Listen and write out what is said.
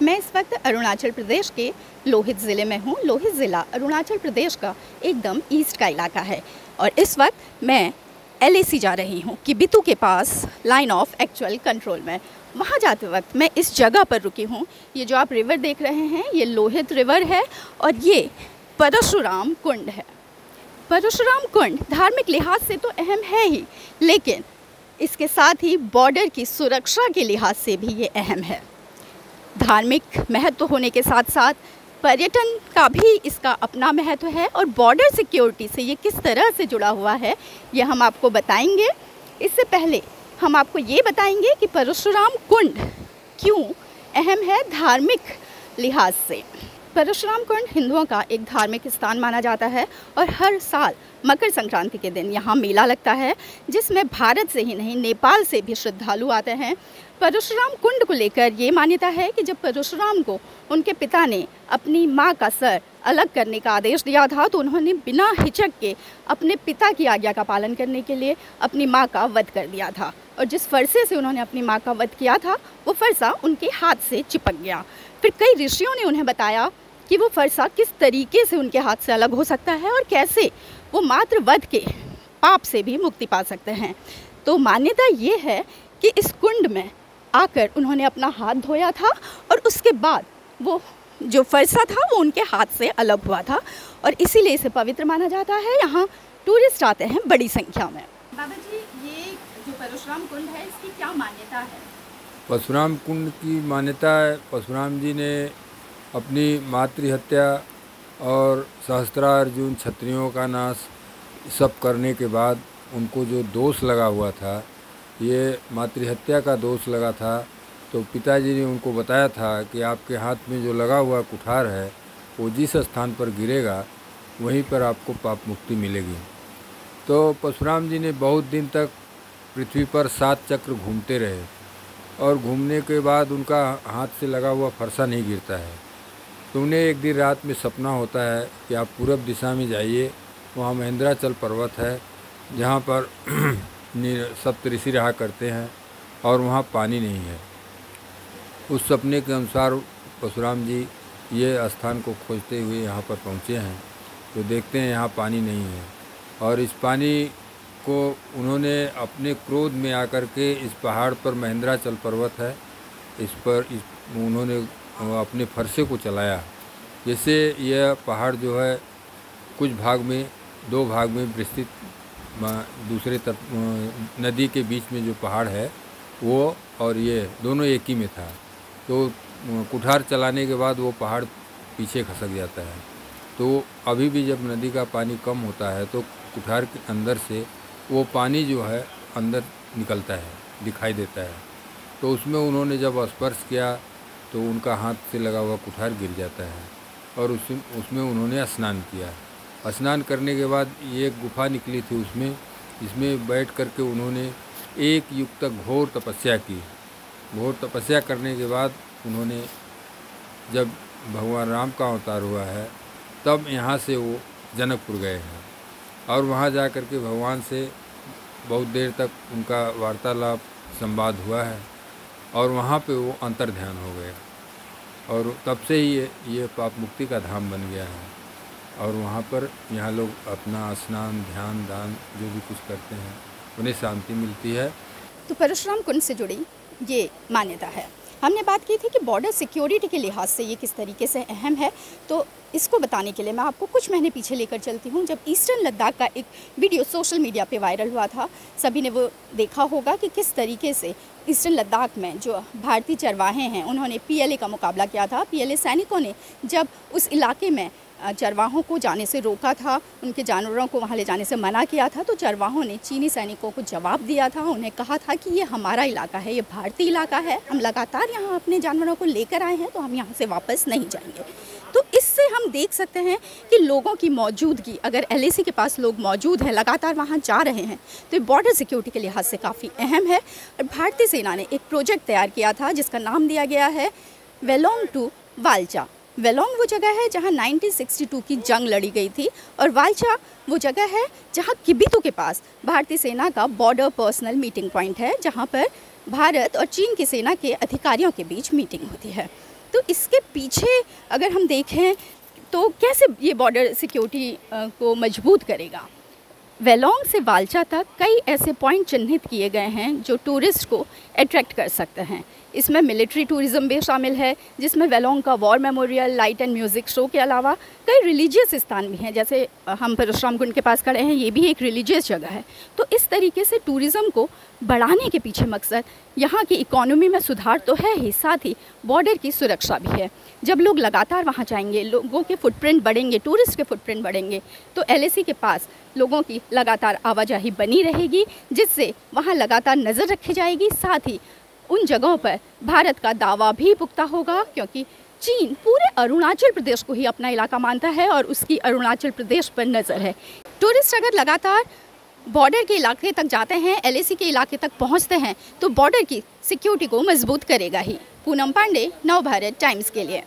मैं इस वक्त अरुणाचल प्रदेश के लोहित ज़िले में हूँ। लोहित ज़िला अरुणाचल प्रदेश का एकदम ईस्ट का इलाका है और इस वक्त मैं LAC जा रही हूँ किबिथु के पास लाइन ऑफ एक्चुअल कंट्रोल में। वहाँ जाते वक्त मैं इस जगह पर रुकी हूँ। ये जो आप रिवर देख रहे हैं ये लोहित रिवर है और ये परशुराम कुंड है। परशुराम कुंड धार्मिक लिहाज से तो अहम है ही, लेकिन इसके साथ ही बॉर्डर की सुरक्षा के लिहाज से भी ये अहम है। धार्मिक महत्व होने के साथ साथ पर्यटन का भी इसका अपना महत्व है और बॉर्डर सिक्योरिटी से ये किस तरह से जुड़ा हुआ है ये हम आपको बताएंगे। इससे पहले हम आपको ये बताएंगे कि परशुराम कुंड क्यों अहम है धार्मिक लिहाज से। परशुराम कुंड हिंदुओं का एक धार्मिक स्थान माना जाता है और हर साल मकर संक्रांति के दिन यहाँ मेला लगता है, जिसमें भारत से ही नहीं नेपाल से भी श्रद्धालु आते हैं। परशुराम कुंड को लेकर ये मान्यता है कि जब परशुराम को उनके पिता ने अपनी माँ का सर अलग करने का आदेश दिया था तो उन्होंने बिना हिचक के अपने पिता की आज्ञा का पालन करने के लिए अपनी माँ का वध कर दिया था और जिस फरसे से उन्होंने अपनी माँ का वध किया था वो फरसा उनके हाथ से चिपक गया। फिर कई ऋषियों ने उन्हें बताया कि वो फरसा किस तरीके से उनके हाथ से अलग हो सकता है और कैसे वो मात्र वध के पाप से भी मुक्ति पा सकते हैं। तो मान्यता ये है कि इस कुंड में आकर उन्होंने अपना हाथ धोया था और उसके बाद वो जो फरसा था वो उनके हाथ से अलग हुआ था और इसीलिए इसे पवित्र माना जाता है। यहाँ टूरिस्ट आते हैं बड़ी संख्या में। बाबा जी, ये जो परशुराम कुंड है इसकी क्या मान्यता है? परशुराम कुंड की मान्यता है, परशुराम जी ने अपनी मातृहत्या और सहस्त्रार्जुन क्षत्रियों का नाश सब करने के बाद उनको जो दोष लगा हुआ था, ये मातृहत्या का दोष लगा था, तो पिताजी ने उनको बताया था कि आपके हाथ में जो लगा हुआ कुठार है वो जिस स्थान पर गिरेगा वहीं पर आपको पाप मुक्ति मिलेगी। तो परशुराम जी ने बहुत दिन तक पृथ्वी पर 7 चक्र घूमते रहे और घूमने के बाद उनका हाथ से लगा हुआ फरसा नहीं गिरता है। तो उन्हें एक दिन रात में सपना होता है कि आप पूरब दिशा में जाइए, वहाँ महेंद्राचल पर्वत है जहाँ पर सप्तऋषि रहा करते हैं और वहाँ पानी नहीं है। उस सपने के अनुसार परशुराम जी ये स्थान को खोजते हुए यहाँ पर पहुँचे हैं। तो देखते हैं यहाँ पानी नहीं है और इस पानी को उन्होंने अपने क्रोध में आकर के इस पहाड़ पर महेंद्राचल पर्वत है, इस पर उन्होंने अपने फरसे को चलाया। जैसे यह पहाड़ जो है कुछ भाग में 2 भाग में विस्तृत, दूसरे तरफ नदी के बीच में जो पहाड़ है वो और ये दोनों एक ही में था। तो कुठार चलाने के बाद वो पहाड़ पीछे खसक जाता है। तो अभी भी जब नदी का पानी कम होता है तो कुठार के अंदर से वो पानी जो है अंदर निकलता है, दिखाई देता है। तो उसमें उन्होंने जब स्पर्श किया तो उनका हाथ से लगा हुआ कुठार गिर जाता है और उसमें उन्होंने स्नान किया। स्नान करने के बाद ये एक गुफा निकली थी उसमें, जिसमें बैठ कर के उन्होंने 1 युग तक घोर तपस्या की। घोर तपस्या करने के बाद उन्होंने जब भगवान राम का अवतार हुआ है तब यहाँ से वो जनकपुर गए हैं और वहाँ जा कर के भगवान से बहुत देर तक उनका वार्तालाप संवाद हुआ है और वहाँ पे वो अंतर ध्यान हो गए और तब से ही ये पाप मुक्ति का धाम बन गया है। और वहाँ पर यहाँ लोग अपना स्नान, ध्यान, दान जो भी कुछ करते हैं उन्हें शांति मिलती है। तो परशुराम कुंड से जुड़ी ये मान्यता है। हमने बात की थी कि बॉर्डर सिक्योरिटी के लिहाज से ये किस तरीके से अहम है, तो इसको बताने के लिए मैं आपको कुछ महीने पीछे लेकर चलती हूँ जब ईस्टर्न लद्दाख का एक वीडियो सोशल मीडिया पे वायरल हुआ था। सभी ने वो देखा होगा कि किस तरीके से ईस्टर्न लद्दाख में जो भारतीय चरवाहे हैं उन्होंने PLA का मुकाबला किया था। PLA सैनिकों ने जब उस इलाके में चरवाहों को जाने से रोका था, उनके जानवरों को वहाँ ले जाने से मना किया था, तो चरवाहों ने चीनी सैनिकों को जवाब दिया था। उन्हें कहा था कि ये हमारा इलाका है, ये भारतीय इलाका है, हम लगातार यहाँ अपने जानवरों को लेकर आए हैं तो हम यहाँ से वापस नहीं जाएंगे। तो इससे हम देख सकते हैं कि लोगों की मौजूदगी, अगर LAC के पास लोग मौजूद हैं, लगातार वहाँ जा रहे हैं, तो ये बॉर्डर सिक्योरिटी के लिहाज से काफ़ी अहम है। और भारतीय सेना ने एक प्रोजेक्ट तैयार किया था जिसका नाम दिया गया है वेलोंग टू वालचा। वेलोंग वो जगह है जहाँ 1962 की जंग लड़ी गई थी और वालचा वो जगह है जहाँ किबिथु के पास भारतीय सेना का बॉर्डर पर्सनल मीटिंग पॉइंट है, जहाँ पर भारत और चीन की सेना के अधिकारियों के बीच मीटिंग होती है। तो इसके पीछे अगर हम देखें तो कैसे ये बॉर्डर सिक्योरिटी को मजबूत करेगा। वेलोंग से वालचा तक कई ऐसे पॉइंट चिन्हित किए गए हैं जो टूरिस्ट को अट्रैक्ट कर सकते हैं। इसमें मिलिट्री टूरिज़्म भी शामिल है, जिसमें वेलोंग का war memorial, light and music show के अलावा कई रिलीजियस स्थान भी हैं, जैसे हम परशुराम कुंड के पास खड़े हैं, ये भी एक रिलीजियस जगह है। तो इस तरीके से टूरिज़्म को बढ़ाने के पीछे मकसद यहाँ की इकोनॉमी में सुधार तो है ही, साथ ही बॉर्डर की सुरक्षा भी है। जब लोग लगातार वहाँ जाएंगे, लोगों के फुटप्रिंट बढ़ेंगे, टूरिस्ट के फुटप्रिंट बढ़ेंगे, तो LAC के पास लोगों की लगातार आवाजाही बनी रहेगी, जिससे वहाँ लगातार नज़र रखी जाएगी। साथ ही उन जगहों पर भारत का दावा भी पुख्ता होगा, क्योंकि चीन पूरे अरुणाचल प्रदेश को ही अपना इलाका मानता है और उसकी अरुणाचल प्रदेश पर नज़र है। टूरिस्ट अगर लगातार बॉर्डर के इलाके तक जाते हैं, LAC के इलाके तक पहुंचते हैं, तो बॉर्डर की सिक्योरिटी को मजबूत करेगा ही। पूनम पांडे, नव भारत टाइम्स के लिए।